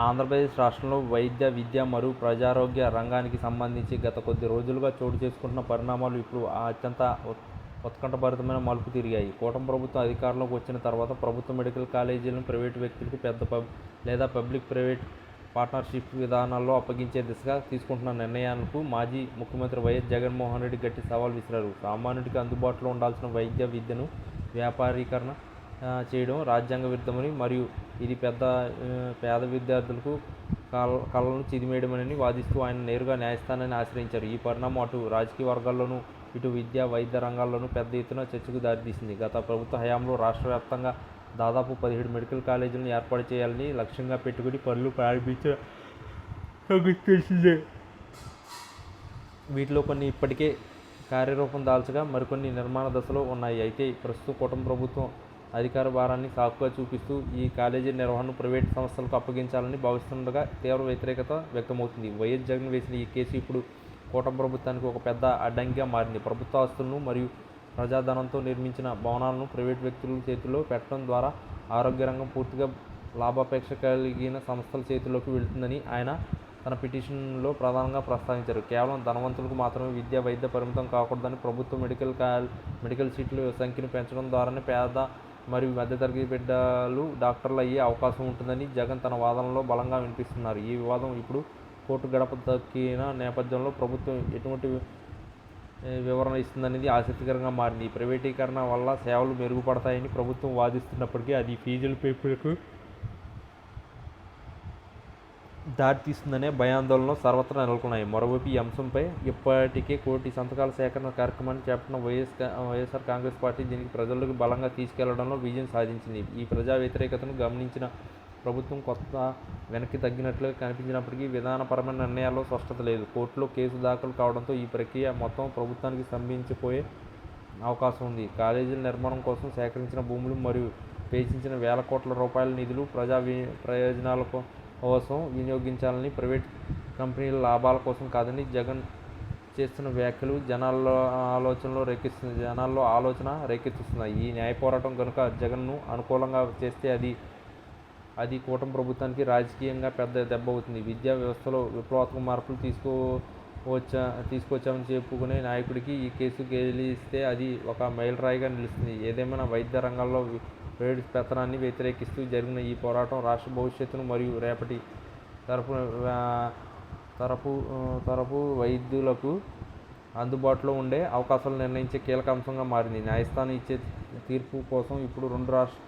ఆంధ్రప్రదేశ్ రాష్ట్రంలో వైద్య, విద్య మరియు ప్రజారోగ్య రంగానికి సంబంధించి గత కొద్ది రోజులుగా చోటు చేసుకుంటున్న పరిణామాలు ఇప్పుడు అత్యంత ఉత్కంఠభరితమైన మలుపు తిరిగాయి. కూటమి ప్రభుత్వం అధికారంలోకి వచ్చిన తర్వాత ప్రభుత్వ మెడికల్ కాలేజీలను ప్రైవేటు వ్యక్తులకు లేదా పబ్లిక్ ప్రైవేట్ పార్ట్నర్షిప్ విధానాల్లో అప్పగించే దిశగా తీసుకుంటున్న నిర్ణయాలకు మాజీ ముఖ్యమంత్రి వైఎస్ జగన్మోహన్ రెడ్డి గట్టి సవాల్ విసిరారు. సామాన్యుడికి అందుబాటులో ఉండాల్సిన వైద్య విద్యను వ్యాపారీకరణ చేయడం రాజ్యాంగ విరుద్ధమని మరియు ఇది పేద విద్యార్థులకు కళలను చిదిమేయడమని వాదిస్తూ ఆయన నేరుగా న్యాయస్థానాన్ని ఆశ్రయించారు. ఈ పరిణామం అటు రాజకీయ వర్గాల్లోనూ ఇటు విద్య, వైద్య రంగాల్లోనూ పెద్ద ఎత్తున చర్చకు దారితీసింది. గత ప్రభుత్వ హయాంలో రాష్ట్ర వ్యాప్తంగా దాదాపు 17 మెడికల్ కాలేజీలను ఏర్పాటు చేయాలని లక్ష్యంగా పెట్టుకుని పనులు ప్రారంభించిన తెలిసిందే. వీటిలో కొన్ని ఇప్పటికే కార్యరూపం దాల్చగా మరికొన్ని నిర్మాణ దశలో ఉన్నాయి. అయితే ప్రస్తుత కూటమి ప్రభుత్వం అధికార భారాన్ని సాకుగా చూపిస్తూ ఈ కాలేజీ నిర్వహణను ప్రైవేటు సంస్థలకు అప్పగించాలని భావిస్తుండగా తీవ్ర వ్యతిరేకత వ్యక్తమవుతుంది. వైఎస్ జగన్ వేసిన ఈ కేసు ఇప్పుడు కూటమి ప్రభుత్వానికి ఒక పెద్ద అడ్డంకిగా మారింది. ప్రభుత్వ ఆస్తులను మరియు ప్రజాధనంతో నిర్మించిన భవనాలను ప్రైవేటు వ్యక్తుల చేతుల్లో పెట్టడం ద్వారా ఆరోగ్య రంగం పూర్తిగా లాభాపేక్ష కలిగిన సంస్థల చేతుల్లోకి వెళుతుందని ఆయన తన పిటిషన్లో ప్రధానంగా ప్రస్తావించారు. కేవలం ధనవంతులకు మాత్రమే విద్య, వైద్య పరిమితం కాకూడదని, ప్రభుత్వ మెడికల్ సీట్ల సంఖ్యను పెంచడం ద్వారానే పేద మరియు మధ్యతరగతి బిడ్డలు డాక్టర్లు అయ్యే అవకాశం ఉంటుందని జగన్ తన వాదనలో బలంగా వినిపిస్తున్నారు. ఈ వివాదం ఇప్పుడు కోర్టు గడప దక్కిన నేపథ్యంలో ప్రభుత్వం ఎటువంటి వివరణ ఇస్తుందనేది ఆసక్తికరంగా మారింది. ప్రైవేటీకరణ వల్ల సేవలు మెరుగుపడతాయని ప్రభుత్వం వాదిస్తున్నప్పటికీ అది ఫీజుల పెంపులకు దారితీస్తుందనే భయాందోళనలు సర్వత్రా నెలకొన్నాయి. మరోవైపు ఈ అంశంపై ఇప్పటికే కోటి సంతకాల సేకరణ కార్యక్రమాన్ని చేపట్టిన వైఎస్ఆర్ కాంగ్రెస్ పార్టీ దీనికి ప్రజల్లోకి బలంగా తీసుకెళ్లడంలో విజయం సాధించింది. ఈ ప్రజా వ్యతిరేకతను గమనించిన ప్రభుత్వం కొత్త వెనక్కి తగ్గినట్లుగా కనిపించినప్పటికీ విధానపరమైన నిర్ణయాల్లో స్పష్టత లేదు. కోర్టులో కేసు దాఖలు కావడంతో ఈ ప్రక్రియ మొత్తం ప్రభుత్వానికి స్తంభించిపోయే అవకాశం ఉంది. కాలేజీల నిర్మాణం కోసం సేకరించిన భూములు మరియు వేచించిన వేల కోట్ల రూపాయల నిధులు ప్రజా ప్రయోజనాల కోసం వినియోగించాలని, ప్రైవేట్ కంపెనీల లాభాల కోసం కాదని జగన్ చేస్తున్న వ్యాఖ్యలు జనాల్లో ఆలోచన రేకెత్తిస్తున్నాయి. ఈ న్యాయ పోరాటం కనుక జగన్ను అనుకూలంగా చేస్తే అది కూటమి ప్రభుత్వానికి రాజకీయంగా పెద్ద దెబ్బ అవుతుంది. విద్యా వ్యవస్థలో విప్లవాత్మక మార్పులు తీసుకొచ్చామని చెప్పుకునే నాయకుడికి ఈ కేసు గెలిస్తే అది ఒక మైలురాయిగా నిలుస్తుంది. ఏదేమైనా వైద్య రంగంలో ప్రైవేటు పెత్తనాన్ని వ్యతిరేకిస్తూ జరిగిన ఈ పోరాటం రాష్ట్ర భవిష్యత్తును మరియు రేపటి తరపు వైద్యులకు అందుబాటులో ఉండే అవకాశాలు నిర్ణయించే కీలక అంశంగా మారింది. న్యాయస్థానం ఇచ్చే తీర్పు కోసం ఇప్పుడు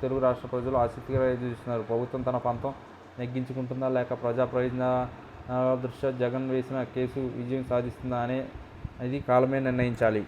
తెలుగు రాష్ట్ర ప్రజలు ఆసక్తిగా ఎదురుచూస్తున్నారు. ప్రభుత్వం తన పంతం నెగ్గించుకుంటుందా లేక ప్రజా ప్రయోజనాల దృష్ట్యా జగన్ వేసిన కేసు విజయం సాధిస్తుందా అనేది కాలమే నిర్ణయించాలి.